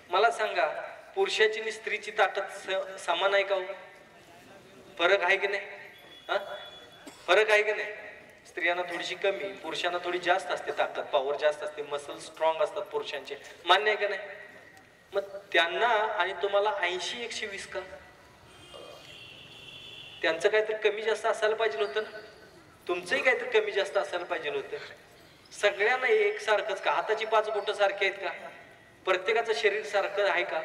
मला सांगा, पुरुषाची आणि स्त्रीची ताकद समान आहे का हो? फरक आहे की नाही? हा, फरक आहे की नाही? स्त्रियांना थोडीशी कमी, पुरुषांना थोडी जास्त असते ताकद, पॉवर जास्त असते, मसल स्ट्रॉंग असतात पुरुषांचे, मान्य आहे का नाही? मग त्यांना आणि तुम्हाला 80-120 का? त्यांचं काहीतरी कमी जास्त असायला पाहिजे होतं ना, तुमचंही काहीतरी कमी जास्त असायला पाहिजे होतं. सगळ्यांना एकसारखंच का? हाताची 5 बोटं सारखी आहेत का? प्रत्येकाचं शरीर सारखं आहे का?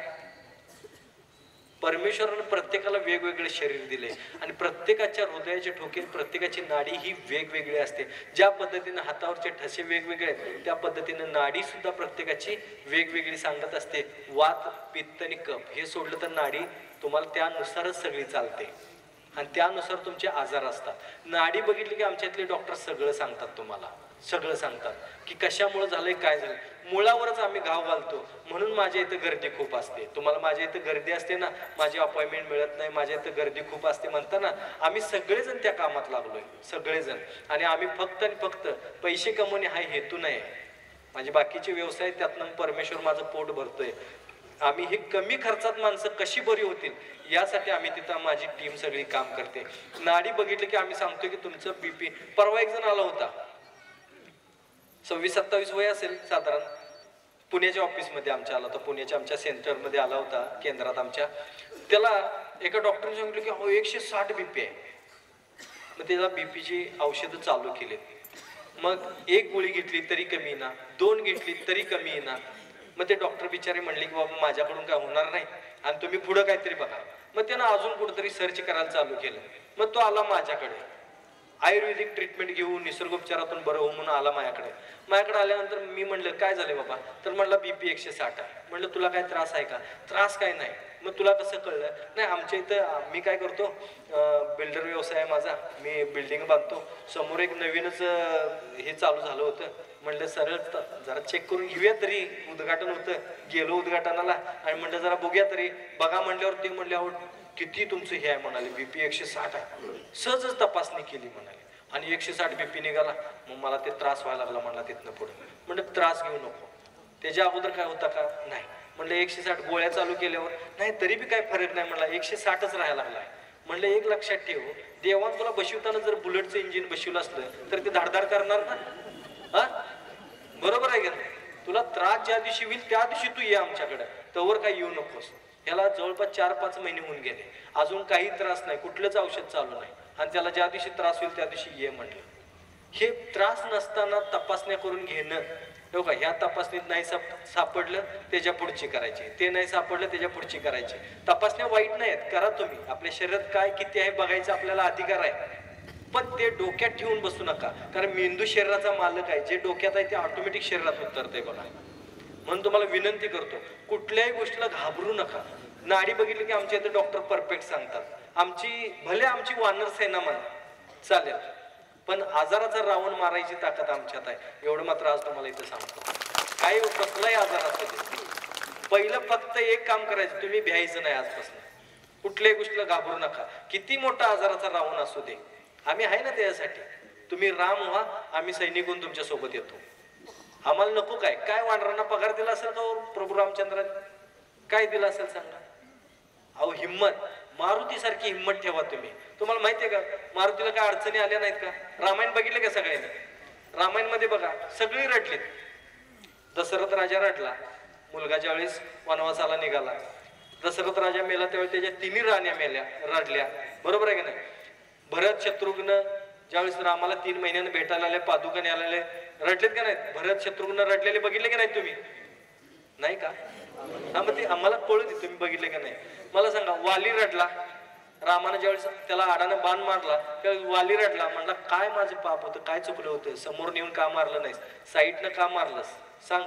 परमेश्वरानं प्रत्येकाला वेगवेगळे शरीर दिले आणि प्रत्येकाच्या हृदयाचे ठोके, प्रत्येकाची नाडी ही वेगवेगळी असते. ज्या पद्धतीने हातावरचे ठसे वेगवेगळे आहेत, त्या पद्धतीने नाडी सुद्धा प्रत्येकाची वेगवेगळी सांगत असते. वात, पित्त आणि कफ हे सोडलं तर नाडी तुम्हाला त्यानुसारच सगळी चालते आणि त्यानुसार तुमचे आजार असतात. नाडी बघितली की आमच्यातले डॉक्टर सगळं सांगतात, तुम्हाला सगळं सांगतात की कशामुळे झालंय, काय झालं. मुळावरच आम्ही घाव घालतो. म्हणून माझ्या इथं गर्दी खूप असते. तुम्हाला माझ्या इथं गर्दी असते ना, माझी अपॉइंटमेंट मिळत नाही, माझ्या इथं गर्दी खूप असते म्हणता ना, आम्ही सगळेजण त्या कामात लागलोय, सगळेजण. आणि आम्ही फक्त आणि फक्त पैसे कमवणे हा हेतू नाही. माझे बाकीचे व्यवसाय, त्यातनं परमेश्वर माझं पोट भरतोय. आम्ही हे कमी खर्चात माणसं कशी बरी होतील यासाठी आम्ही तिथं, माझी टीम सगळी काम करते. नाडी बघितली की आम्ही सांगतो की तुमचं बीपी. परवा एक जण आला होता, 26-27 वय असेल साधारण, पुण्याच्या ऑफिसमध्ये आमच्या आला होता, पुण्याच्या आमच्या सेंटरमध्ये आला होता, केंद्रात आमच्या. त्याला एका डॉक्टरने सांगितलं की हो 160 बीपी आहे. मग त्याला बीपीची औषधं चालू केली. मग 1 गोळी घेतली तरी कमी ना, 2 घेतली तरी कमी ना. मग ते डॉक्टर बिचारे म्हणले की बाबा माझ्याकडून काय होणार नाही आणि तुम्ही पुढं काहीतरी बघा. मग त्यानं अजून कुठेतरी सर्च करायला चालू केलं. मग तो आला माझ्याकडे, आयुर्वेदिक ट्रीटमेंट घेऊन निसर्गोपचारातून बरं हो म्हणून आला माझ्याकडे आल्यानंतर मी म्हणलं काय झालंय बाबा, तर म्हणला बीपी 160 आहे. म्हणलं तुला काय त्रास आहे का? त्रास काय नाही. मग तुला कसं कळलं? नाही, आमच्या इथं मी काय करतो, बिल्डर व्यवसाय आहे माझा, मी बिल्डिंग बांधतो. समोर एक नवीनच हे चालू झालं होतं. म्हणलं सरळ जरा चेक करून घेऊया तरी, उद्घाटन होतं. गेलो उद्घाटनाला आणि म्हणलं जरा बघूया तरी. बघा म्हणल्यावर ते म्हणले अहो किती तुमचं हे आहे म्हणाले, बीपी 160 आहे. सहजच तपासणी केली म्हणाले आणि 160 बीपी निघाला. मग मला ते त्रास व्हायला लागला म्हणला तिथनं पुढे. म्हणलं त्रास घेऊ नको. त्याच्या अगोदर काय होता का? नाही. म्हणलं 160 गोळ्या चालू केल्यावर नाही तरी बी काय फरक नाही. म्हणला 160च राहायला लागलाय. म्हणलं एक लक्षात ठेव, देवान तुला बसवताना जर बुलेटचं इंजिन बसवलं असलं तर ते धाडधाड करणार ना? हा, बरोबर आहे का? तुला त्रास ज्या दिवशी होईल त्या दिवशी तू ये आमच्याकडे, तवर काय येऊ नकोस. ह्याला जवळपास 4-5 महिने होऊन गेले, अजून काही त्रास नाही, कुठलंच औषध चालू नाही. आणि त्याला ज्या दिवशी त्रास होईल त्या दिवशी ये म्हणलं. हे त्रास नसताना तपासण्या करून घेणं. हो का, ह्या तपासणीत नाही सापडलं त्याच्या पुढची करायची, ते नाही सापडलं त्याच्या पुढची करायची. तपासण्या वाईट नाहीत, करा तुम्ही. आपल्या शरीरात काय किती आहे बघायचा आपल्याला अधिकार आहे. पण ते डोक्यात ठेवून बसू नका, कारण मेंदू शरीराचा मालक आहे. जे डोक्यात आहे ते ऑटोमॅटिक शरीरात उतरते बघा. म्हणून तुम्हाला विनंती करतो, कुठल्याही गोष्टीला घाबरू नका. नाडी बघितली की आमच्या इथे डॉक्टर परफेक्ट सांगतात. भले आमची वानर सेना म्हणा चालेल, पण आजाराचा रावण मारायची ताकद आमच्यात आहे. एवढं मात्र आज तुम्हाला इथं सांगतो. काही कसलाही आजार असू दे, पहिलं फक्त एक काम करायचं, तुम्ही भ्यायचं नाही आजपासून. कुठल्याही गोष्टीला घाबरू नका. किती मोठा आजाराचा रावण असू दे, आम्ही आहे ना त्यासाठी. तुम्ही राम व्हा, आम्ही सैनिकून तुमच्या सोबत येतो. आम्हाला नको काय? काय वानरांना पगार दिला असेल का प्रभू रामचंद्राने? काय दिला असेल सांगा? अहो हिम्मत, मारुतीसारखी हिम्मत ठेवा तुम्ही. तुम्हाला माहितीये का मारुतीला काय अडचणी आल्या नाहीत का? रामायण बघितलं का सगळ्यांनी? रामायण मध्ये बघा सगळी रडलीत. दशरथ राजा रडला, मुलगा ज्यावेळेस वनवासाला निघाला. दशरथ राजा मेला त्यावेळेस त्याच्या 3 राण्या मेल्या, रडल्या. बरोबर आहे की नाही? भरत शत्रुघ्न ज्यावेळेस रामाला 3 महिन्यानं भेटायला आले, पादुका न्यायला रडलेत का नाहीत? भरत शत्रुघ्न रडलेले बघितले का नाही तुम्ही? नाही का? हा, मग ते आम्हाला कळू दे तुम्ही बघितले का नाही. मला सांगा, वाली रडला. रामानं ज्यावेळेस त्याला आडानं बाण मारला त्यावेळेस वाली रडला. म्हणला काय माझं पाप होतं, काय चुकलं होतं, समोर नेऊन का मारलं नाहीस, साईडनं का मारलंस सांग,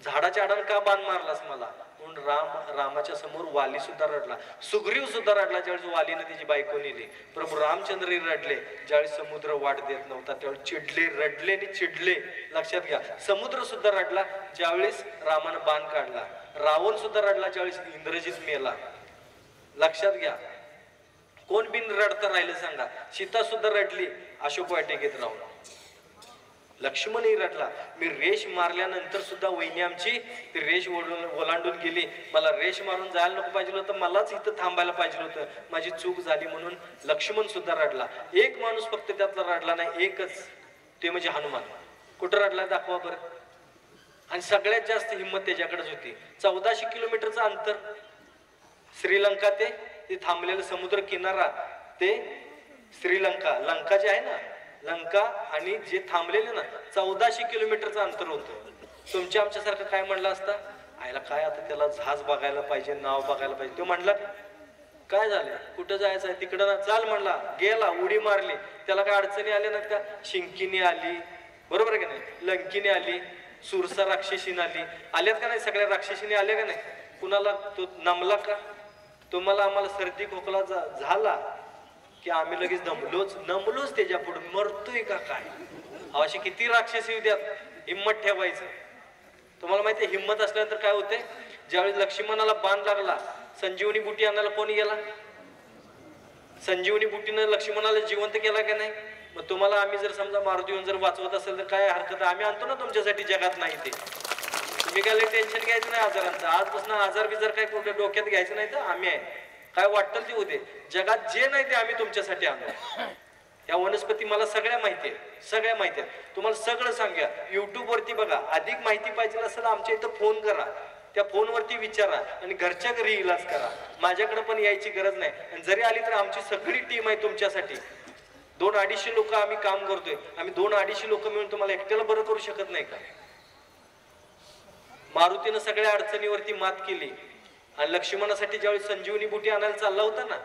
झाडाच्या आडानं का बाण मारलास मला. म्हणून रामाच्या समोर वाली सुद्धा रडला. सुग्रीव सुद्धा रडला ज्यावेळेस वालीनं त्याची बायको नेली. प्रभू रामचंद्र रडले ज्यावेळेस समुद्र वाट देत नव्हता, त्यावेळेस चिडले, रडले आणि चिडले. लक्षात घ्या, समुद्र सुद्धा रडला ज्यावेळेस रामानं बाण काढला. रावण सुद्धा रडला ज्यावेळेस इंद्रजित मेला. लक्षात घ्या, कोण बिन रडता राहिलं सांगा? सीता सुद्धा रडली अशोक वाटिकेत राहून. लक्ष्मणही रडला. मी रेष मारल्यानंतर सुद्धा वहिनी आमची ती रेष ओलांडून गेली. मला रेष मारून जायला नको पाहिजे होतं, मलाच इथं थांबायला पाहिजे होतं, माझी चूक झाली म्हणून लक्ष्मण सुद्धा रडला. एक माणूस फक्त त्यातला रडला नाही, एकच, ते म्हणजे हनुमान. कुठं रडला दाखवा बरं. आणि सगळ्यात जास्त हिंमत त्याच्याकडेच होती. 1400 किलोमीटरचं अंतर, श्रीलंका ते थांबलेलं समुद्र किनारा, ते श्रीलंका, लंका जे आहे ना, लंका आणि जे थांबलेले ना, 1400 किलोमीटरचं अंतर होतं. तुमच्या आमच्यासारखं काय म्हणलं असता, आयला काय आता त्याला जहाज बघायला पाहिजे, नाव बघायला पाहिजे. तो म्हणला काय झालं, कुठं जायचं आहे, तिकडं ना चाल म्हणला, गेला, उडी मारली. त्याला काय अडचणी आल्या नाहीत का? शिंकीने आली, बरोबर आहे का नाही, लंकीने आली, सुरसा राक्षसीने आल्यात का नाही, सगळ्या राक्षसीने आल्या का नाही. कुणाला तो नमला का? तुम्हाला आम्हाला सर्दी खोकला झाला की आम्ही लगेच नमलोच त्याच्या पुढे, मरतोय का काय. अशी किती राक्षसी द्यात, हिम्मत ठेवायचं. तुम्हाला माहिती आहे हिम्मत असल्यानंतर काय होते, ज्यावेळी लक्ष्मणाला बाण लागला, संजीवनी बुटी आणायला कोणी गेला? संजीवनी बुटीनं लक्ष्मणाला जिवंत केला का नाही. मग तुम्हाला आम्ही जर समजा मारुती येऊन जर वाचवत असेल तर काय हरकत, आम्ही आणतो ना तुमच्यासाठी, जगात नाही ते. तुम्ही काय टेन्शन घ्यायचं नाही आजारांचं. आजपासून आजार बिजार काय कुठे डोक्यात घ्यायचं नाही, तर आम्ही आहे, काय वाटतं ते होते. जगात जे नाही ते आम्ही तुमच्यासाठी आणतो. या वनस्पती मला सगळ्या माहिती आहे, सगळ्या माहिती आहे, तुम्हाला सगळं सांगा. युट्यूब वरती बघा, अधिक माहिती पाहिजे असेल आमच्या इथं फोन करा, त्या फोनवरती विचारा आणि घरच्या घरी इलाज करा. माझ्याकडे पण यायची गरज नाही. आणि जरी आली तर आमची सगळी टीम आहे तुमच्यासाठी. 200-250 लोक आम्ही काम करतोय. आम्ही 200-250 लोक मिळून तुम्हाला एकट्याला बरं करू शकत नाही का? मारुतीनं सगळ्या अडचणीवरती मात केली. आणि लक्ष्मणासाठी ज्यावेळी संजीवनी बुटी आणायला चालला होता ना,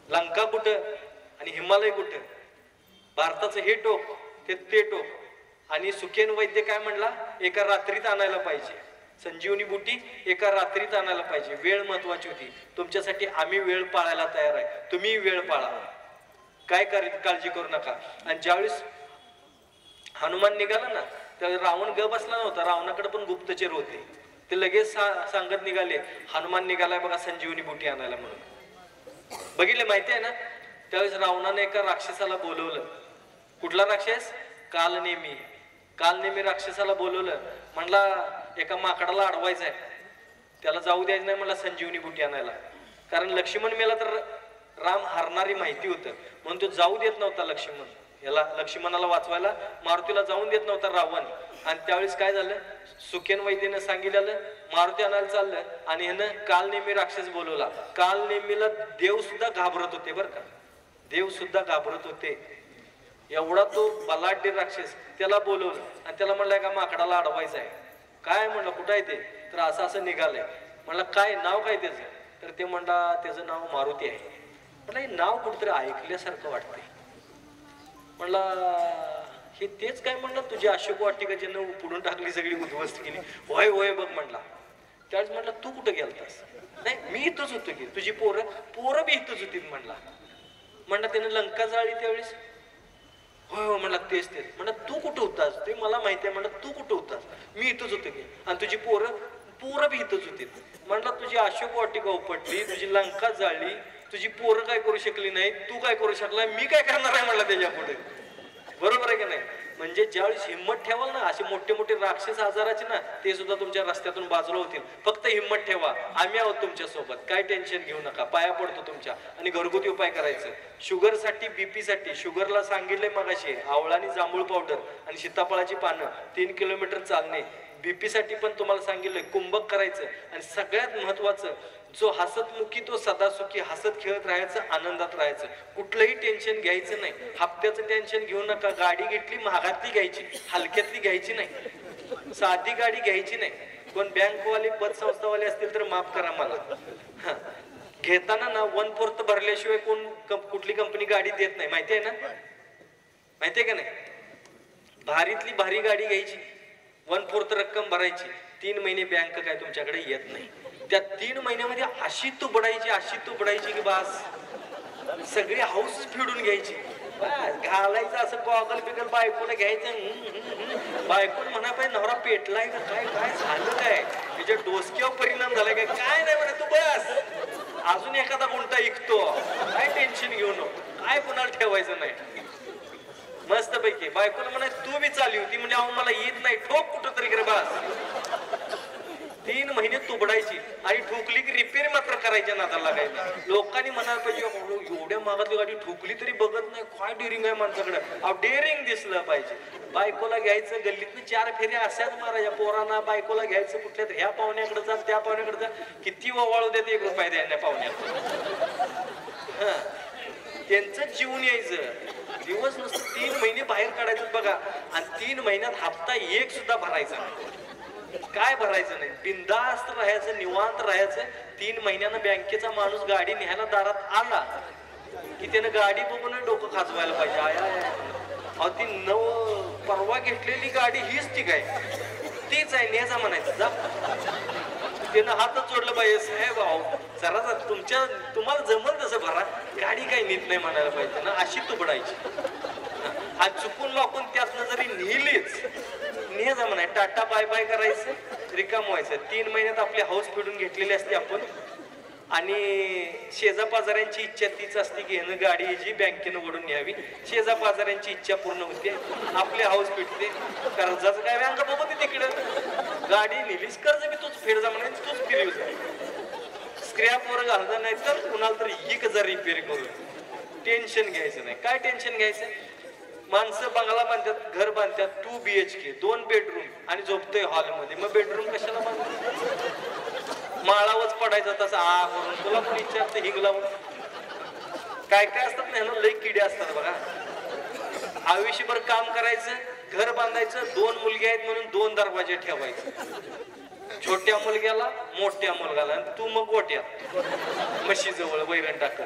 लंका कुठं आणि हिमालय कुठं, भारताचं हे टोक ते टोक. आणि सुखेन वैद्य काय म्हणला, एका रात्रीत आणायला पाहिजे संजीवनी बुटी, एका रात्रीत आणायला पाहिजे. वेळ महत्वाची होती. तुमच्यासाठी आम्ही वेळ पाळायला तयार आहे, तुम्ही वेळ पाळा, काय काळजी करू नका. आणि ज्यावेळेस हनुमान निघाला ना, त्यावेळी रावण ग बसला नव्हता, रावणाकडे पण गुप्तचर होते. ते लगेच सांगत निघाले, हनुमान निघालाय बघा संजीवनी बुटी आणायला म्हणून. बघितले, माहिती आहे ना. त्यावेळेस रावणाने एका राक्षसाला बोलवलं. कुठला राक्षस? कालनेमी राक्षसाला बोलवलं. म्हणला एका माकडाला अडवायचं आहे, त्याला जाऊ द्यायचं नाही म्हणला संजीवनी बुटी आणायला. कारण लक्ष्मण मेला तर राम हारणारी माहिती होतं, म्हणून तो जाऊ देत नव्हता लक्ष्मणाला वाचवायला. मारुतीला जाऊन देत नव्हता रावण. आणि त्यावेळेस काय झालं, सुखेन वैद्यनं सांगितलेलं मारुती आणायला चाललं आणि ह्यानं कालनेमी राक्षस बोलवला. कालनेमीला देव सुद्धा घाबरत होते बरं का, देव सुद्धा घाबरत होते. एवढा तो बलाढ्य राक्षस, त्याला बोलवलं आणि त्याला म्हणलं का माकडाला अडवायचं आहे. काय म्हणलं, कुठं आहे ते? तर असं असं निघालंय. म्हणलं काय नाव काय त्याचं? तर ते म्हणला त्याचं नाव मारुती आहे. म्हणलं हे नाव कुठंतरी ऐकल्यासारखं वाटतंय. म्हणला हे तेच काय? म्हणलं तुझी अशोक वाटिका ज्यानं पुढून टाकली, सगळी उद्ध्वस्त केली. होय होय बघ म्हणला. त्यावेळेस म्हणला तू कुठं गेलतास? नाही मी इथंच होतो की. तुझी पोरं बी इथंच होती म्हणला. म्हणला त्यानं लंका जाळली त्यावेळेस. होय हो म्हणला तेच. म्हणलं तू कुठं होतास? ते मला माहिती आहे. म्हणलं तू कुठं होतास? मी इथंच होतो की. आणि तुझी पोरं बी इथंच होती. म्हणला तुझी अशोक वाटिका उपटली, तुझी लंका जाळली, तुझी पोरं काय करू शकली नाही, तू काय करू शकला, मी काय करणार आहे म्हणला त्याच्या पुढे. बरोबर आहे का नाही? म्हणजे ज्यावेळेस हिंमत ठेवाल ना, असे मोठे मोठे राक्षस आजाराचे ना, ते सुद्धा तुमच्या रस्त्यातून बाजूला होतील. फक्त हिंमत ठेवा, आम्ही आहोत तुमच्या सोबत, काय टेन्शन घेऊ नका, पाया पडतो तुमच्या. आणि घरगुती उपाय करायचं. शुगर साठी, बीपी साठी, शुगरला सांगितलंय मगाशी आवळा आणि जांभूळ पावडर आणि सीताफळाची पानं, 3 किलोमीटर चालणे. बीपी साठी पण तुम्हाला सांगितलंय कुंभक करायचं. आणि सगळ्यात महत्वाचं, जो हसतमुखी तो सदा सुखी, हसत खेळत राहायचं, आनंदात राहायचं, कुठलंही टेन्शन घ्यायचं नाही. हप्त्याचं टेन्शन घेऊ नका. गाडी घेतली महागातली घ्यायची, हलक्यातली घ्यायची नाही, साधी गाडी घ्यायची नाही. कोण बँकवाले पतसंस्थावाले असतील तर माफ करा मला. घेताना ना 1/4 भरल्याशिवाय कोण कुठली कंपनी गाडी देत नाही, माहिती आहे ना? माहितीये का नाही? भारीतली भारी गाडी घ्यायची, 1/4 रक्कम भरायची, 3 महिने बँक काय तुमच्याकडे येत नाही. त्या 3 महिन्यामध्ये अशी तुबडायची की बास, सगळी हाऊस फिडून घ्यायची. घालायचं असं गॉगल बिगल, बायकोला घ्यायचं, बायको म्हणा पाहिजे नवरा पेटलाय का काय, काय झालं काय, त्याच्या डोसक्यावर परिणाम झालाय काय, काय नाही म्हणा तू बस, अजून एखादा गुंटा ऐकतो, काय टेन्शन घेऊ नको, काय कुणाला ठेवायचं नाही. मस्त मस्तपैकी. बायकोला म्हणाय तू बी चालली होती म्हणजे अहो मला येत नाही, ठोक कुठं तरी करे बस. 3 महिने तुबडायची आणि ठोकली की रिपेअर मात्र करायच्या नादाला लागायला. लोकांनी म्हणायला पाहिजे एवढ्या महागातली गाडी ठोकली तरी बघत नाही, काय डेअरिंग आहे माणसाकडे. अहो डेअरिंग दिसलं पाहिजे. बायकोला घ्यायचं गल्लीतनं 4 फेऱ्या अशाच मारायच्या पोरांना. बायकोला घ्यायचं कुठल्या ह्या पाहुण्याकडे जा त्या पाहुण्याकडे जा, किती वाळू देते 1 रुपया द्या पाहुण्यात. हा त्यांचं जीवन यायचं दिवस नुसतं 3 महिने बाहेर काढायचं बघा. आणि 3 महिन्यात हप्ता 1 सुद्धा भरायचा नाही. काय भरायचं नाही, बिंदास्त राहायचं, निवांत राहायचं. 3 महिन्यानं बँकेचा माणूस गाडी न्यायला दारात आला की त्यानं गाडी बघून डोकं खाजवायला पाहिजे. अहो ती परवा घेतलेली गाडी हीच ती काय, तीच आहे न्यायचा म्हणायचं जा. त्यानं हातच जोडलं पाहिजे, साहेब अहो जरा तुम्हाला जमल तसं भरा, गाडी काही नीट नाही म्हणायला पाहिजे ना, अशी तुबडायची. आणि चुकून वाकून त्यातनं जरी नेलीच ने जा म्हणाय, टाटा बाय बाय करायचं, रिकाम व्हायचं. 3 महिन्यात आपली हाऊस फिडून घेतलेली असते आपण. आणि शेजा पाजाऱ्यांची इच्छा तीच असते की ह्यानं गाडी जी बँकेनं ओढून न्यावी. शेजा पाजाऱ्यांची इच्छा पूर्ण होते, आपली हाऊस फिटते. कर्जाचं काय व्यांग बघू ते तिकडं, गाडी नेलीस कर्ज बी तूच फेड जा म्हणाय, तूच फिरव जा. स्क्रॅप वर घालता नाही तर कुणाला तरी 1000 रिपेअर करून. टेन्शन घ्यायचं नाही. काय टेन्शन घ्यायचं, माणसं बंगला बांधतात, घर बांधतात, 2 BHK 2 बेडरूम आणि झोपतोय हॉलमध्ये. मग बेडरूम कशाला बांधतात, माळावच पडायचा तसा आ करून. तुला पण विचारतं हिंग लावून काय काय असतात ना, लई किडे असतात बघा. आयुष्यभर काम करायचं, घर बांधायचं, 2 मुलगे आहेत म्हणून 2 दरवाजे ठेवायचे. छोट्या मुलग्याला मोठ्या मुलगाला, आणि तू मग गोट्यात म्हशीजवळ वैरण टाकत.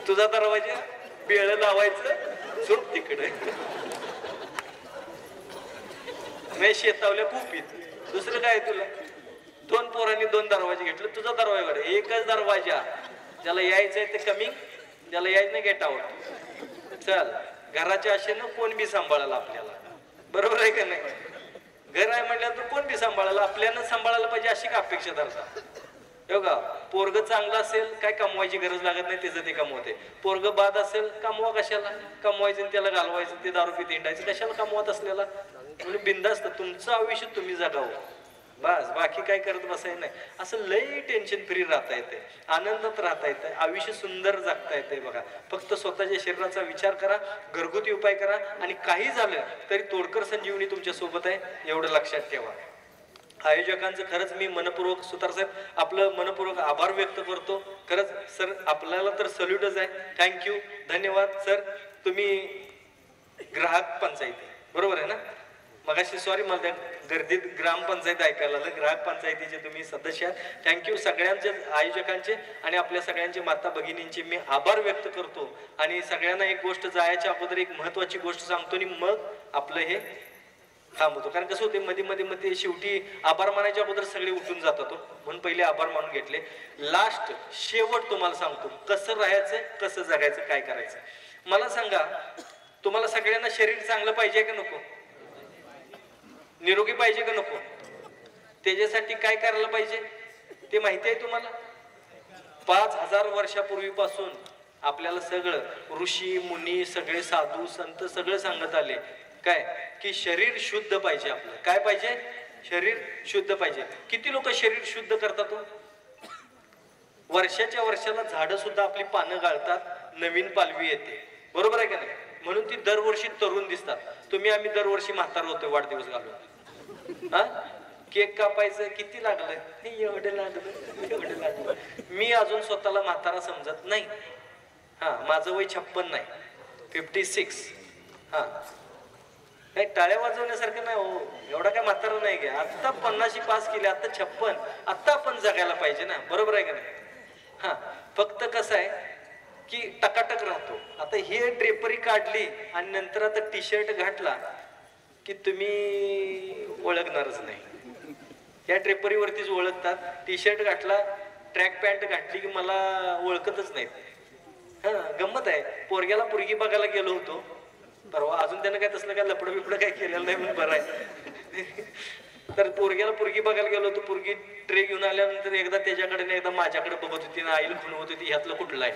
तुझा दरवाजा बेळ लावायचं, झोप तिकडे. मी शेतावल्या कुपीत, दुसरं काय तुला. 2 पोरांनी 2 दरवाजे घेतले, तुझा दरवाजा एकच दरवाजा. ज्याला यायचंय ते कमिंग, ज्याला यायचं नाही गेट आउट. चल घराच्या आशेनं कोण बी सांभाळायला आपल्याला, बरोबर आहे का नाही. घर आहे म्हटल्यावर कोण बी सांभाळायला, आपल्यानं सांभाळायला पाहिजे अशी का अपेक्षा धरतात. बघा पोरग चांगलं असेल काय कमवायची गरज लागत नाही, त्याचं ते कमवते. पोरग बाद असेल कमवा कशाला, कमवायचं त्याला घालवायचं, ते दारू पित हिंडायचं कशाला कमवत असलेला. म्हणजे बिंदास्त तुमचं आयुष्य तुम्ही जगावं बस, बाकी काय करत बसायचं नाही. असं लई टेन्शन फ्री राहता येते, आनंदात राहता येते, आयुष्य सुंदर जगता येते. बघा फक्त स्वतःच्या शरीराचा विचार करा, घरगुती उपाय करा, आणि काही झालं तरी तोडकर संजीवनी तुमच्या सोबत आहे एवढं लक्षात ठेवा. आयोजकांचं खरंच मी मनपूर्वक, सुतार साहेब आपलं मनपूर्वक आभार व्यक्त करतो. खरंच सर आपल्याला तर सल्यूटच आहे. थँक्यू, धन्यवाद सर. तुम्ही ग्राहक पंचायती बरोबर आहे ना, मगाशी सॉरी मला त्या गर्दीत ग्रामपंचायत ऐकायला आलं. ग्राहक पंचायतीचे तुम्ही सदस्य आहात. थँक्यू सगळ्यांचे, आयोजकांचे आणि आपल्या सगळ्यांचे माता भगिनींचे मी आभार व्यक्त करतो. आणि सगळ्यांना एक गोष्ट जायच्या अगोदर एक महत्वाची गोष्ट सांगतो आणि मग आपलं हे थांबवतो. कारण कसं होते मध्ये मध्ये मध्ये शेवटी आभार मानायच्या अगोदर सगळे उठून जातात, म्हणून पहिले आभार मानून घेतले. लास्ट शेवट तुम्हाला सांगतो कसं राहायचं, कसं जगायचं, काय करायचं. मला सांगा, तुम्हाला सगळ्यांना शरीर चांगलं पाहिजे का नको, निरोगी पाहिजे का नको, त्याच्यासाठी काय करायला पाहिजे ते माहिती आहे तुम्हाला. 5000 वर्षापूर्वीपासून आपल्याला सगळं ऋषी मुनी सगळे साधू संत सगळं सांगत आले काय की शरीर शुद्ध पाहिजे. आपलं काय पाहिजे, शरीर शुद्ध पाहिजे. किती लोक शरीर शुद्ध करतात, वर्षाच्या वर्षाला झाडं सुद्धा आपली पानं गाळतात, नवीन पालवी येते, बरोबर आहे का नाही. म्हणून ती दरवर्षी तरुण दिसतात. तुम्ही आम्ही दरवर्षी म्हातार होतोय वाढदिवस घालून. हा केक कापायचं किती लागलं, एवढं लागलं एवढं लागलं. मी अजून स्वतःला म्हातारा समजत नाही. हा माझं वय 56 नाही, 56. हा काही टाळ्या वाजवण्यासारखं नाही हो, एवढा काय म्हातारा नाही घ्या. आता 50 पास केले, आता 56. आता आपण जगायला पाहिजे ना, बरोबर आहे का नाही. हा फक्त कसं आहे की टकाटक राहतो. आता हे ड्रेपरी काढली आणि नंतर आता टी शर्ट घातला की तुम्ही ओळखणारच नाही. या ड्रेपरीवरतीच ओळखतात. टी शर्ट घातला, ट्रॅक पॅन्ट घातली की मला ओळखतच नाहीत. हा गंमत आहे. पोरग्याला पोरगी बघायला गेलो होतो परवा, अजून त्यानं काय तसलं काय लपडं बिपडं काय केलेलं नाही म्हणून बरं आहे. तर पोरग्याला पोरगी बघायला गेलो होतो, पोरगी ट्रे घेऊन आल्यानंतर एकदा त्याच्याकडे नाही एकदा माझ्याकडे बघत होती ना, आईला खुणवत होती ह्यातलं कुठलं आहे.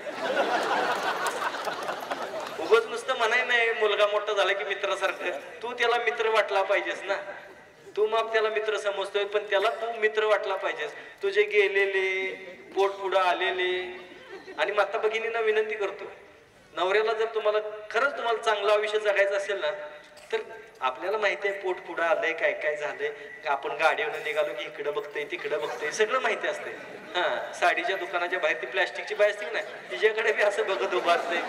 उगाच नुसतं म्हणाय नाही मुलगा मोठा झाला की मित्रासारखं, तू त्याला मित्र वाटला पाहिजेस ना. तू मग त्याला मित्र समजतोय पण त्याला तू मित्र वाटला पाहिजेस. तुझे गेलेले पोट पुढं आलेले. आणि माता भगिनींना विनंती करतो, नवऱ्याला जर तुम्हाला खरंच तुम्हाला चांगलं आयुष्य जगायचं असेल ना, तर आपल्याला माहिती आहे पोट पुढं आलंय, काय काय झालंय, आपण गाडीवर निघालो की इकडं बघतोय तिकडं बघतोय, सगळं माहिती असते. हा, साडीच्या दुकानाच्या बाहेर ती प्लॅस्टिकची बाई असते ना, तिच्याकडे बी असं बघत उभा असते.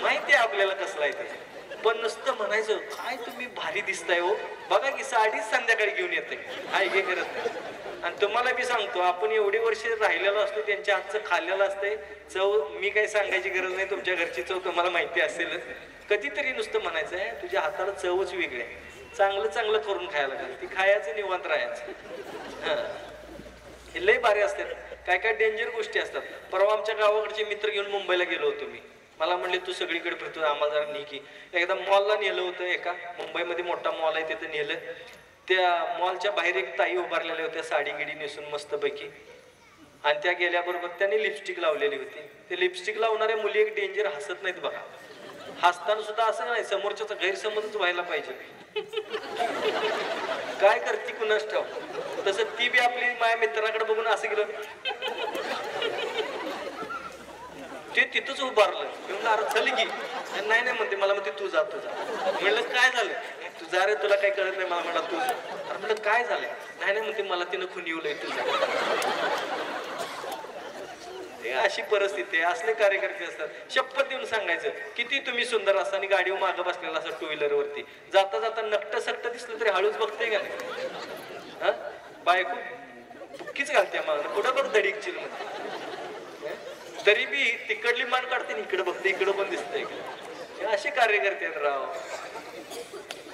माहिती आहे आपल्याला कसलं आहे ते. पण नुसतं म्हणायचं काय तुम्ही भारी दिसताय हो, बघा की साडीच संध्याकाळी घेऊन येते, काय हे करत नाही. आणि तुम्हाला मी सांगतो, आपण एवढी वर्ष राहिलेलो असतो, त्यांच्या हातचं खाल्लेलं असतंय. चव मी काही सांगायची गरज नाही, तुमच्या घरची चव तुम्हाला माहिती असेलच. कधीतरी नुसतं म्हणायचं आहे तुझ्या हाताला चवच वेगळी आहे, चांगलं चांगलं करून खायला लागेल, ती खायचं निवांत राहायचं. हा, हे लय भारी असतात. काय काय डेंजर गोष्टी असतात. परवा आमच्या गावाकडचे मित्र घेऊन मुंबईला गेलो होतो मी. मला म्हणले तू सगळीकडे फिरतो, आम्हाला जरा नी की. एकदा मॉलला नेलं होतं, एका मुंबईमध्ये मोठा मॉल आहे तिथं नेलं. त्या मॉलच्या बाहेर एक ताई उभारलेल्या होत्या साडी गिडी नेसून मस्तपैकी. आणि त्या गेल्याबरोबर त्यांनी लिपस्टिक लावलेली होती. ते लिपस्टिक लावणाऱ्या मुली एक डेंजर हसत नाहीत बघा. हसताना सुद्धा असं नाही, समोरच्याचा गैरसमजच व्हायला पाहिजे. काय करते कुणास ठाव. तसं ती बी आपली माझ्या मित्राकडे बघून असं गेलं, ते तिथंच उभारलं. म्हणलं अरे चल की. नाही नाही म्हणते, मला म्हणते तू जा तुझा. म्हणलं काय झालं, तू जा रे, तुला काही कळत नाही. मला म्हणा तू. अरे म्हणलं काय झालंय. नाही नाही म्हणते, मला तिनं खुनिवलंय तुझा. अशी परिस्थिती आहे. असले कार्यकर्ते असतात. शपथ देऊन सांगायचं, किती तुम्ही सुंदर असता आणि गाडीवर मागं बसलेला असं टू व्हीलर वरती जाता जाता नकट सक्ट दिसलं तरी हळूच बघते का नाही. हा, बायको बुक्कीच घालते मागणं, कुठं बघ दडीकची तरी बी तिकडली मान काढते, इकडे बघते, इकडं पण दिसतंय. असे कार्यकर्ते आहेत राव.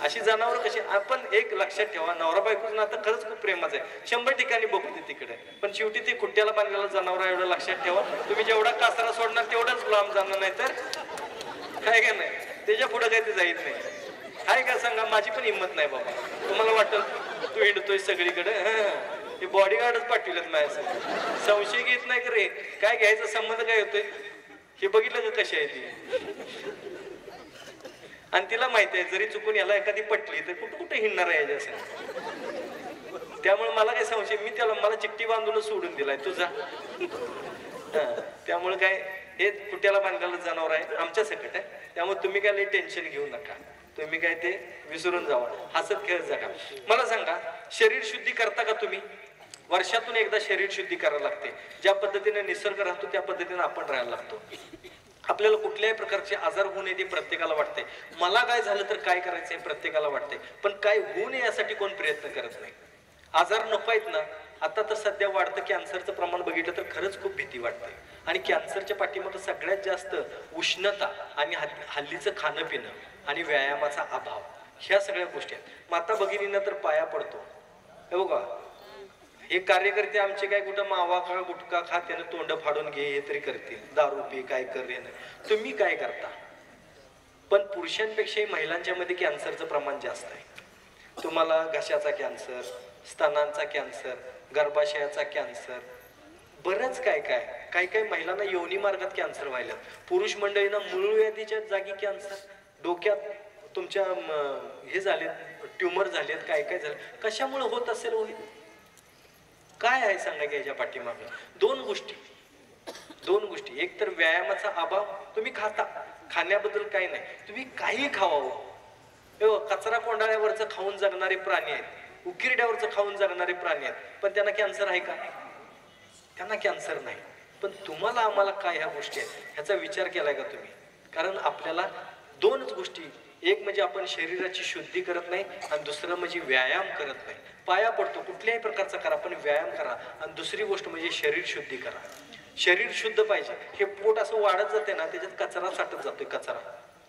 अशी जनावर कशी. आपण एक लक्षात ठेवा, नवरा बायकोचं नातं खरंच खूप प्रेमाचं आहे. 100 ठिकाणी बघू ते तिकडे, पण शेवटी ते कुट्ट्याला बांधलेला जनावर एवढं लक्षात ठेवा. तुम्ही जेवढा कासरा सोडणार तेवढंच लांब जाणार, नाही तर काय का नाही, त्याच्या पुढे काही ते जाईत नाही. हाय का सांगा, माझी पण हिंमत नाही बाबा. तुम्हाला वाटत तू हिंडतोय सगळीकडे, हे बॉडीगार्डच पाठवलेत माझ्यासाठी. संशय घेत नाही का रे, काय घ्यायचा संबंध काय होतोय हे बघितलं का कशी आहे ती. आणि तिला माहिती आहे जरी चुकून याला एखादी पटली तर कुठं कुठे हिंडणार आहे याच्यासाठी. त्यामुळे मला काय संशय, मी त्याला मला चिठ्ठी बांधूनच सोडून दिलाय तुझा. त्यामुळे काय हे कुट्याला बांधलेलं जनावर आहे आमच्या सकट आहे. त्यामुळे तुम्ही काय लई टेन्शन घेऊ नका, तुम्ही काय ते विसरून जावा, हसत खेळत जागा. मला सांगा, शरीर शुद्धी करता का तुम्ही? वर्षातून एकदा शरीर शुद्धी करायला लागते. ज्या पद्धतीने निसर्ग राहतो त्या पद्धतीने आपण राहायला लागतो. आपल्याला कुठल्याही प्रकारचे आजार होऊ नये ते प्रत्येकाला वाटते. मला काय झालं तर काय करायचंय प्रत्येकाला वाटते, पण काय होऊ नये यासाठी कोण प्रयत्न करत नाही. आजार नको आहेत ना. आता तर सध्या वाढतं कॅन्सरचं प्रमाण बघितलं तर खरंच खूप भीती वाटते. आणि कॅन्सरच्या पाठीमागे सगळ्यात जास्त उष्णता आणि हल्लीचं खाणं पिणं आणि व्यायामाचा अभाव, ह्या सगळ्या गोष्टी आहेत. माता भगिनींना तर पाया पडतो. हे बघा, हे कार्यकर्ते आमचे काय कुठं मावा खा गुटखा खा त्यानं तोंड फाडून घे हे तरी करतील, दारू पी काय कर हे नाही. तुम्ही काय करता? पण पुरुषांपेक्षाही महिलांच्या मध्ये कॅन्सरचं प्रमाण जास्त आहे. तुम्हाला घशाचा कॅन्सर, स्तनांचा कॅन्सर, गर्भाशयाचा कॅन्सर, बरंच काय काय काय काय महिलांना योनी मार्गात कॅन्सर व्हायला. पुरुष मंडळींना मूळव्याधीच्या जागी कॅन्सर, डोक्यात तुमच्या हे झालेत, ट्यूमर झालेत, काय काय झालं. कशामुळे होत असेल हो? काय आहे सांगा की याच्या पाठीमागे दोन गोष्टी. एक तर व्यायामाचा अभाव. तुम्ही खाता, खाण्याबद्दल काही नाही, तुम्ही काही खावावं. कचरा कोंडाळ्यावरचं खाऊन जगणारे प्राणी आहेत, उकिरड्यावरचं खाऊन जगणारे प्राणी आहेत, पण त्यांना कॅन्सर आहे का? त्यांना कॅन्सर नाही. पण तुम्हाला आम्हाला काय ह्या गोष्टी आहेत ह्याचा विचार केलाय का तुम्ही? कारण आपल्याला दोनच गोष्टी, एक म्हणजे आपण शरीराची शुद्धी करत नाही आणि दुसरं म्हणजे व्यायाम करत नाही. पाया पडतो कुठल्याही प्रकारचा करा पण व्यायाम करा. आणि दुसरी गोष्ट म्हणजे शरीर शुद्धी करा. शरीर शुद्ध पाहिजे. हे पोट असं वाढत जाते ना, त्याच्यात कचरा साठत जातोय, कचरा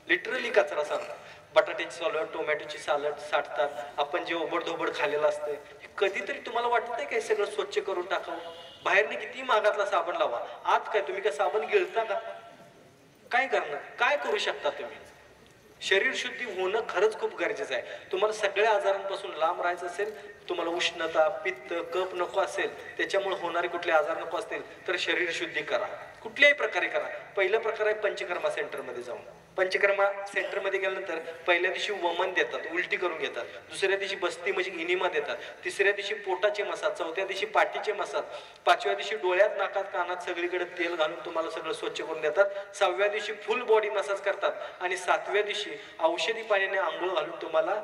लिटरली कचरा साठतात. बटाट्याची सालड, टोमॅटोची सालड साठतात. आपण जे ओबडधोबड खाल्लेलं असतं, कधीतरी तुम्हाला वाटतंय काय सगळं स्वच्छ करून टाकावं? बाहेरने किती महागातला साबण लावा, आत काय तुम्ही काय साबण गिळता का? काय करणार? काय करू शकता तुम्ही? शरीर शुद्धी होणं खरंच खूप गरजेचं आहे. तुम्हाला सगळ्या आजारांपासून लांब राहायचं असेल, तुम्हाला उष्णता, पित्त, कफ नको असेल, त्याच्यामुळे होणारे कुठले आजार नको असतील, तर शरीर शुद्धी करा, कुठल्याही प्रकारे करा. पहिला प्रकार आहे पंचकर्मा सेंटरमध्ये जाऊन. पंचकर्मा सेंटरमध्ये गेल्यानंतर पहिल्या दिवशी वमन देतात, उलटी करून घेतात. दुसऱ्या दिवशी बस्ती म्हणजे इनिमा देतात. तिसऱ्या दिवशी पोटाचे मसाज, चौथ्या दिवशी पाठीचे मसाज, पाचव्या दिवशी डोळ्यात, नाकात, कानात सगळीकडे तेल घालून तुम्हाला सगळं स्वच्छ करून देतात. सहाव्या दिवशी फुल बॉडी मसाज करतात आणि सातव्या दिवशी औषधी पाण्याने आंघोळ घालून तुम्हाला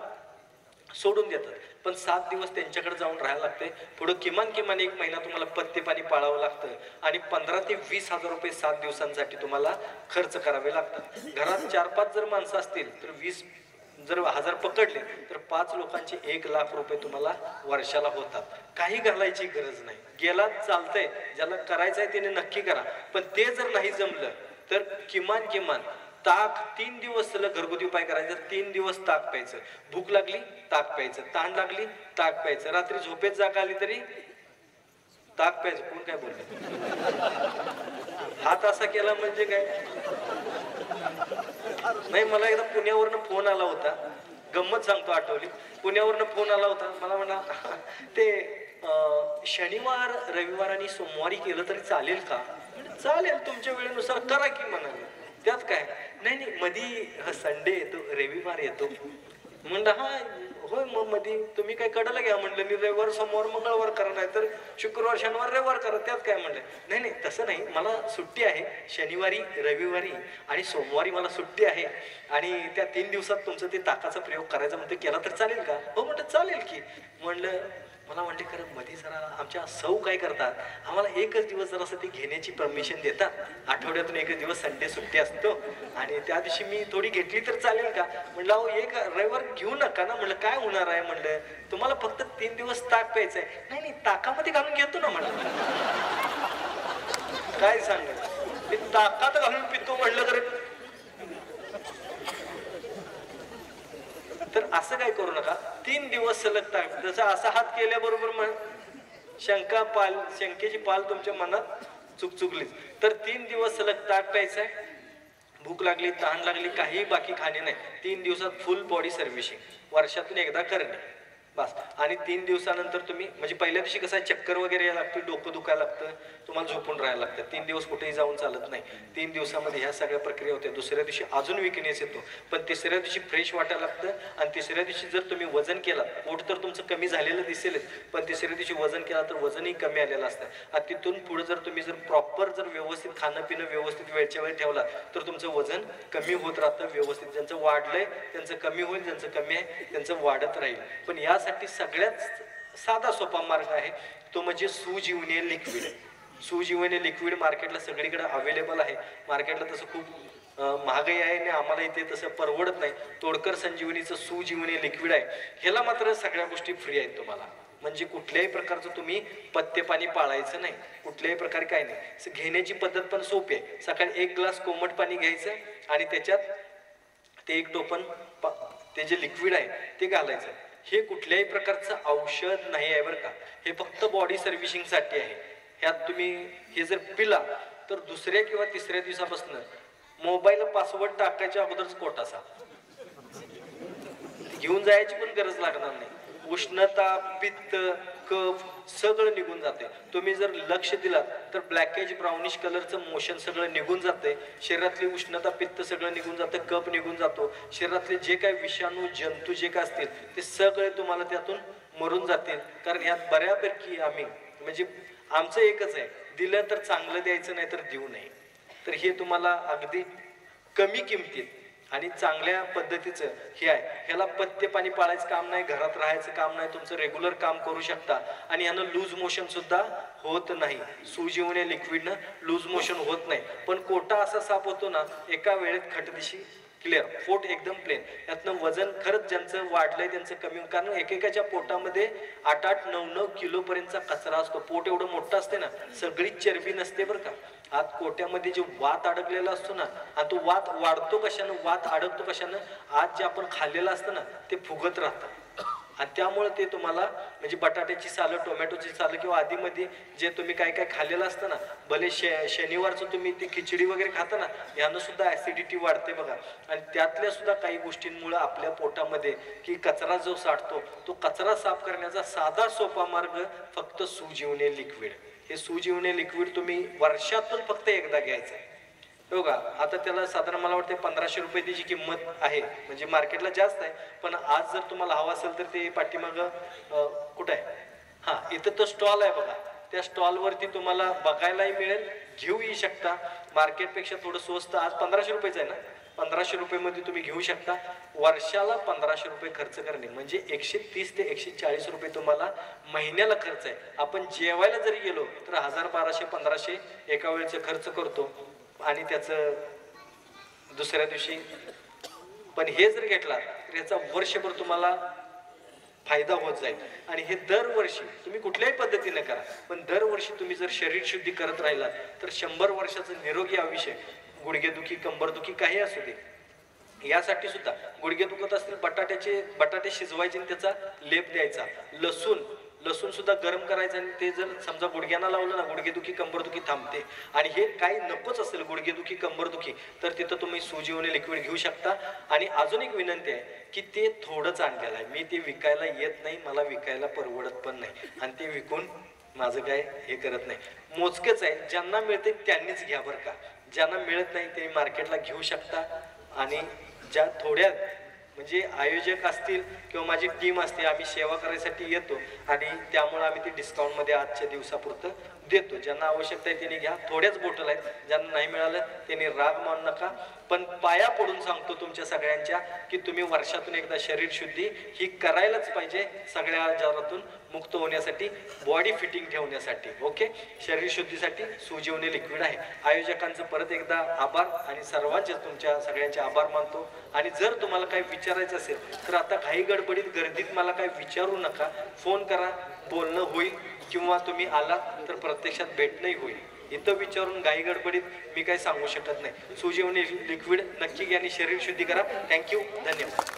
सोडून देतात. पण 7 दिवस त्यांच्याकडे जाऊन राहायला लागते. पुढे किमान 1 महिना तुम्हाला पथ्य पाणी पाळावं लागतं आणि 15 ते 20 हजार रुपये 7 दिवसांसाठी तुम्हाला खर्च करावे लागतात. घरात 4-5 जर माणसं असतील तर 20 जर हजार पकडले तर 5 लोकांचे 1 लाख रुपये तुम्हाला वर्षाला होतात. काही घालायची गरज नाही. गेला चालतंय, ज्याला करायचंय त्याने नक्की करा. पण ते जर नाही जमलं तर किमान ताक 3 दिवस सलग घरगुती उपाय करायचा. 3 दिवस ताक प्यायचं. भूक लागली ताक प्यायचं, तहान लागली ताक प्यायचं, रात्री झोपेत जाग आली तरी ताक प्यायचं. कोण काय बोलत? हात असा केला म्हणजे काय नाही. मला एकदा पुण्यावरनं फोन आला होता, गंमत सांगतो, आठवली. पुण्यावरनं फोन आला होता, मला म्हणा ते शनिवार, रविवार आणि सोमवारी केलं तरी चालेल का? चालेल, तुमच्या वेळेनुसार करा की म्हणाले. त्यात काय नाही, मधी संडे येतो, रविवार येतो. म्हणलं हा होय, मग मध्ये तुम्ही काय कडला घ्या म्हणलं. मी रविवार, सोमवार, मंगळवार करा, नाही तर शुक्रवार, शनिवार, रविवार करा. त्यात काय म्हणलं. नाही तसं नाही, मला सुट्टी आहे शनिवारी, रविवारी आणि सोमवारी मला सुट्टी आहे आणि त्या 3 दिवसात तुमचं ते ताकाचा प्रयोग करायचा म्हणते, केला तर चालेल का? हो म्हणलं चालेल की. म्हणलं मला म्हणते खरं मध्ये जरा आमच्या सौ काय करतात, आम्हाला 1च दिवस जरा असं ते घेण्याची परमिशन देतात. आठवड्यातून 1च दिवस संडे सुट्टी असतो आणि त्या दिवशी मी थोडी घेतली तर चालेल का? म्हणलं अहो 1 रविवार घेऊ नका ना. म्हणलं काय होणार आहे, म्हणलं तुम्हाला फक्त 3 दिवस ताक प्यायचंय. नाही ताकामध्ये घालून घेतो ना म्हणलं. काय सांगत, मी ताकात घालून पितो म्हणलं तर असं काय करू नका. 3 दिवस सलग ताक. जसं असा हात केल्याबरोबर शंकेची पाल तुमच्या मनात चुकलीच तर 3 दिवस सलग ताक प्यायचंय. भूक लागली, तहान लागली, काही बाकी खाणे नाही. 3 दिवसात फुल बॉडी सर्व्हिसिंग वर्षातून एकदा करणे बस. आणि 3 दिवसानंतर तुम्ही म्हणजे पहिल्या दिवशी कसं आहे, चक्कर वगैरे यायला लागतं, डोकं दुखायला लागतं, तुम्हाला झोपून राहायला लागतं. 3 दिवस कुठेही जाऊन चालत नाही. 3 दिवसामध्ये ह्या सगळ्या प्रक्रिया होत्या. दुसऱ्या दिवशी अजून विकनेस येतो, पण तिसऱ्या दिवशी फ्रेश वाटायला लागतं. आणि तिसऱ्या दिवशी जर तुम्ही वजन केला, पोट तर तुमचं कमी झालेलं दिसेलच, पण तिसऱ्या दिवशी वजन केला तर वजनही कमी आलेलं असतं. आणि तिथून पुढे जर तुम्ही प्रॉपर व्यवस्थित खाणं पिणं व्यवस्थित वेळच्या वेळी ठेवला तर तुमचं वजन कमी होत राहतं व्यवस्थित. ज्यांचं वाढलंय त्यांचं कमी होईल, ज्यांचं कमी आहे त्यांचं वाढत राहील. पण यासाठी सगळ्यात साधा सोपा मार्ग आहे, तो म्हणजे सुजीवनी लिक्विड. सुजीवनी लिक्विड मार्केटला सगळीकडे अवेलेबल आहे. मार्केटला तसं खूप महागाई आहे आणि आम्हाला इथे तसं परवडत नाही. तोडकर संजीवनीचं सुजीवनी लिक्विड आहे. ह्याला मात्र सगळ्या गोष्टी फ्री आहेत तुम्हाला. म्हणजे कुठल्याही प्रकारचं तुम्ही पथ्य पाणी पाळायचं नाही, कुठल्याही प्रकारे काय नाही. घेण्याची पद्धत पण सोपी आहे. सकाळी 1 ग्लास कोमट पाणी घ्यायचं आणि त्याच्यात ते 1 टोपण ते जे लिक्विड आहे ते घालायचं. हे कुठल्याही प्रकारचं औषध नाही आहे बरं का. हे फक्त बॉडी सर्व्हिसिंगसाठी आहे. ह्यात तुम्ही हे जर पिला तर दुसऱ्या किंवा तिसऱ्या दिवसापासून मोबाईलला पासवर्ड टाकायच्या अगोदरच कोटासा घेऊन जायची पण गरज लागणार नाही. उष्णता, पित्त, कफ सगळं निघून जाते. तुम्ही जर लक्ष दिलात तर ब्लॅकेज ब्राउनिश कलरचं मोशन सगळं निघून जाते. शरीरातली उष्णता, पित्त सगळं निघून जातं, कफ निघून जातो. शरीरातले जे काही विषाणू, जंतू जे काय असतील ते सगळे तुम्हाला त्यातून मरून जातील. कारण ह्यात बऱ्यापैकी आम्ही म्हणजे आमचं एकच आहे, दिलं तर चांगलं द्यायचं, नाही तर देऊ नये. तर हे तुम्हाला अगदी कमी किमतीत आणि चांगल्या पद्धतीचं हे आहे. ह्याला पथ्य पाणी पाळायचं काम नाही, घरात राहायचं काम नाही, तुमचं रेग्युलर काम करू शकता. आणि ह्यानं लूज मोशन सुद्धा होत नाही. सुजीवनी लिक्विडनं लूज मोशन होत नाही. पण कोटा असा साफ होतो ना, एका वेळेत खटदिशी क्लिअर, पोट एकदम प्लेन. यातनं वजन खरंच ज्यांचं वाढलंय त्यांचं कमी, कारण एकेकाच्या पोटामध्ये 8-8, 9-9 किलो पर्यंतचा कचरा असतो. पोट एवढं मोठं असते ना, सगळीच चरबी नसते बरं का. आत कोट्यामध्ये जो वात अडकलेला असतो ना, आणि तो वात वाढतो कशानं, वात अडकतो कशानं, आज जे आपण खाल्लेलं असतं ना ते फुगत राहतं. आणि त्यामुळे ते तुम्हाला म्हणजे बटाट्याची सालं, टोमॅटोची सालं किंवा आधीमध्ये जे तुम्ही काय काय खाल्लेलं असतं ना, भले शनिवारचं तुम्ही ती खिचडी वगैरे खाता ना, यानं सुद्धा ॲसिडिटी वाढते बघा. आणि त्यातल्या सुद्धा काही गोष्टींमुळं आपल्या पोटामध्ये की कचरा जो साठतो, तो कचरा साफ करण्याचा साधा सोपा मार्ग फक्त सुजीवने लिक्विड. हे सुजीवने लिक्विड तुम्ही वर्षातून फक्त एकदा घ्यायचं. हो का, आता त्याला साधारण मला वाटतं 1500 रुपये त्याची किंमत आहे, म्हणजे मार्केटला जास्त आहे. पण आज जर तुम्हाला हवा असेल तर ते पाठीमागं कुठं आहे, हां इथं तो स्टॉल आहे बघा, त्या स्टॉलवरती तुम्हाला बघायलाही मिळेल, घेऊही शकता. मार्केटपेक्षा थोडं स्वस्त आज 1500 रुपयेच आहे ना, 1500 रुपयेमध्ये तुम्ही घेऊ शकता. वर्षाला 1500 रुपये खर्च करणे म्हणजे 130 ते 140 रुपये तुम्हाला महिन्याला खर्च आहे. आपण जेवायला जरी गेलो तर 1000, 1200, 1500 एका वेळेचा खर्च करतो आणि त्याचं दुसऱ्या दिवशी. पण हे जर घेतला तर याचा वर्षभर तुम्हाला फायदा होत जाईल. आणि हे दरवर्षी तुम्ही कुठल्याही पद्धतीने करा, पण दरवर्षी तुम्ही जर शरीर शुद्धी करत राहिलात तर 100 वर्षाचं निरोगी आयुष्य, गुडघेदुखी, कंबरदुखी काही असू दे, यासाठी सुद्धा गुडघे दुखत असतील बटाटे शिजवायचे आणि त्याचा लेप द्यायचा. लसूण सुद्धा गरम करायचं आणि ते जर समजा गुडघ्यांना लावलं ना, गुडघेदुखी, कंबरदुखी थांबते. आणि हे काही नकोच असेल गुडघेदुखी, कंबरदुखी, तर तिथं तुम्ही सुजीवनी लिक्विड घेऊ शकता. आणि अजून एक विनंती आहे की ते थोडंच आणलेलं आहे, मी ते विकायला येत नाही, मला विकायला परवडत पण नाही, आणि ते विकून माझं काय हे करत नाही. मोजकेच आहे, ज्यांना मिळते त्यांनीच घ्या बरं का. ज्यांना मिळत नाही ते मार्केटला घेऊ शकता. आणि ज्या थोड्या म्हणजे आयोजक असतील किंवा माझी टीम असते, आम्ही सेवा करायसाठी येतो आणि त्यामुळे आम्ही ते डिस्काउंटमध्ये आजच्या दिवसापुरतं देतो. ज्यांना आवश्यकता आहे त्यांनी घ्या. थोड्याच बॉटल आहेत, ज्यांना नाही मिळालं त्यांनी राग मानू नका. पण पाया पडून सांगतो तुमच्या सगळ्यांच्या की तुम्ही वर्षातून एकदा शरीर शुद्धी ही करायलाच पाहिजे, सगळ्या आजारातून मुक्त होण्यासाठी, बॉडी फिटिंग ठेवण्यासाठी. ओके, शरीर शुद्धीसाठी सुजीवनी लिक्विड आहे. आयोजकांचं परत एकदा आभार आणि सर्वांचे तुमच्या सगळ्यांचे आभार मानतो. आणि जर तुम्हाला काही विचारायचं असेल तर आता घाई गडबडीत गर्दीत मला काही विचारू नका, फोन करा, बोलणं होईल, किंवा तुम्ही आलात तर प्रत्यक्षात भेटणंही होईल. इथं विचारून घाई गडबडीत मी काही सांगू शकत नाही. सुजीवनी लिक्विड नक्की घ्या आणि शरीर शुद्धी करा. थँक्यू, धन्यवाद.